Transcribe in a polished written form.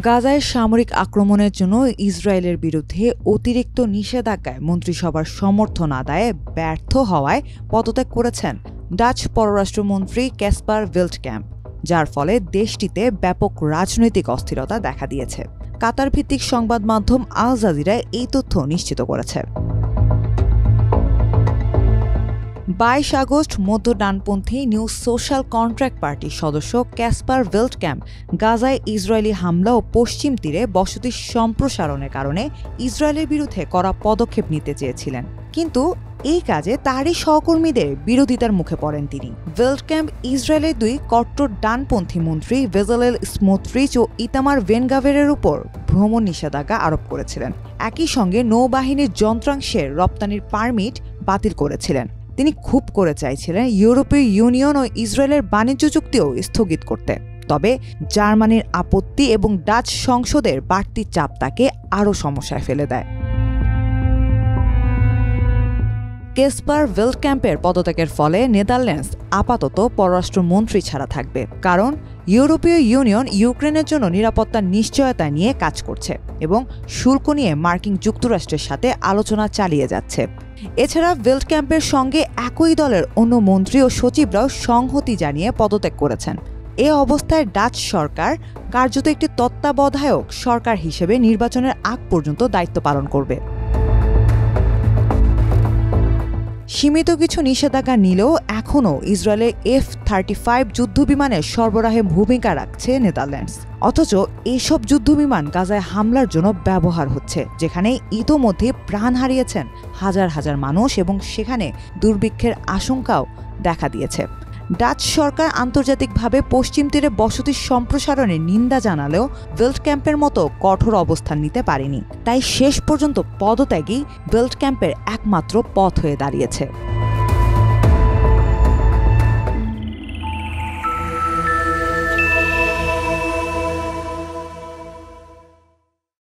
গাজায় সামরিক আক্রমণের জন্য ইসরায়েলের বিরুদ্ধে অতিরিক্ত নিষেধাজ্ঞায় মন্ত্রিসভার সমর্থন আদায়ে ব্যর্থ হওয়ায় পদত্যাগ করেছেন ডাচ পররাষ্ট্রমন্ত্রী ক্যাসপার ভেল্টক্যাম্প, যার ফলে দেশটিতে ব্যাপক রাজনৈতিক অস্থিরতা দেখা দিয়েছে। কাতার ভিত্তিক সংবাদ মাধ্যম আল জাজিরা এই তথ্য নিশ্চিত করেছে। 22 আগস্ট মধ্য ডানপন্থী নিউ সোশ্যাল কন্ট্রাক্ট পার্টির সদস্য ক্যাসপার ভেল্টক্যাম্প গাজায় ইসরায়েলি হামলা ও পশ্চিম তীরে বসতি সম্প্রসারণের কারণে ইসরায়েলের বিরুদ্ধে কড়া পদক্ষেপ নিতে চেয়েছিলেন, কিন্তু এই কাজে তারই সহকর্মীদের বিরোধিতার মুখে পড়েন তিনি। ভেল্টক্যাম্প ইসরায়েলের দুই কট্টর ডানপন্থী মন্ত্রী বেজালেল স্মোট্রিচ ও ইতামার ভেনগাভেরের উপর ভ্রমণ নিষেধাজ্ঞা আরোপ করেছিলেন। একই সঙ্গে নৌবাহিনীর যন্ত্রাংশের রপ্তানির পারমিট বাতিল করেছিলেন। তিনি খুব করে চাইছিলেন ইউরোপীয় ইউনিয়ন ও ইসরায়েলের বাণিজ্য চুক্তিও স্থগিত করতে। তবে জার্মানির আপত্তি এবং ডাচ সংসদের বাড়তি চাপ তাকে আরও সমস্যায় ফেলে দেয়। ক্যাসপার ভেল্টক্যাম্পের পদত্যাগের ফলে নেদারল্যান্ডস আপাতত পররাষ্ট্রমন্ত্রী ছাড়া থাকবে, কারণ ইউরোপীয় ইউনিয়ন ইউক্রেনের জন্য নিরাপত্তার নিশ্চয়তা নিয়ে কাজ করছে এবং শুল্ক নিয়ে মার্কিন যুক্তরাষ্ট্রের সাথে আলোচনা চালিয়ে যাচ্ছে। এছাড়া ভেল্টক্যাম্পের সঙ্গে একই দলের অন্য মন্ত্রী ও সচিবরাও সংহতি জানিয়ে পদত্যাগ করেছেন। এ অবস্থায় ডাচ সরকার কার্যত একটি তত্ত্বাবধায়ক সরকার হিসেবে নির্বাচনের আগ পর্যন্ত দায়িত্ব পালন করবে। সীমিত কিছু নিষেধাজ্ঞা নিলেও এখনও ইসরায়েলের F-35 যুদ্ধবিমানের সরবরাহে ভূমিকা রাখছে নেদারল্যান্ডস। অথচ এসব যুদ্ধবিমান গাজায় হামলার জন্য ব্যবহার হচ্ছে, যেখানে ইতোমধ্যে প্রাণ হারিয়েছেন হাজার হাজার মানুষ এবং সেখানে দুর্ভিক্ষের আশঙ্কাও দেখা দিয়েছে। ডাচ সরকার আন্তর্জাতিকভাবে পশ্চিম তীরে বসতি সম্প্রসারণের নিন্দা জানালেও ভেল্টক্যাম্পের মতো কঠোর অবস্থান নিতে পারেনি। তাই শেষ পর্যন্ত পদত্যাগই ভেল্টক্যাম্পের একমাত্র পথ হয়ে দাঁড়িয়েছে।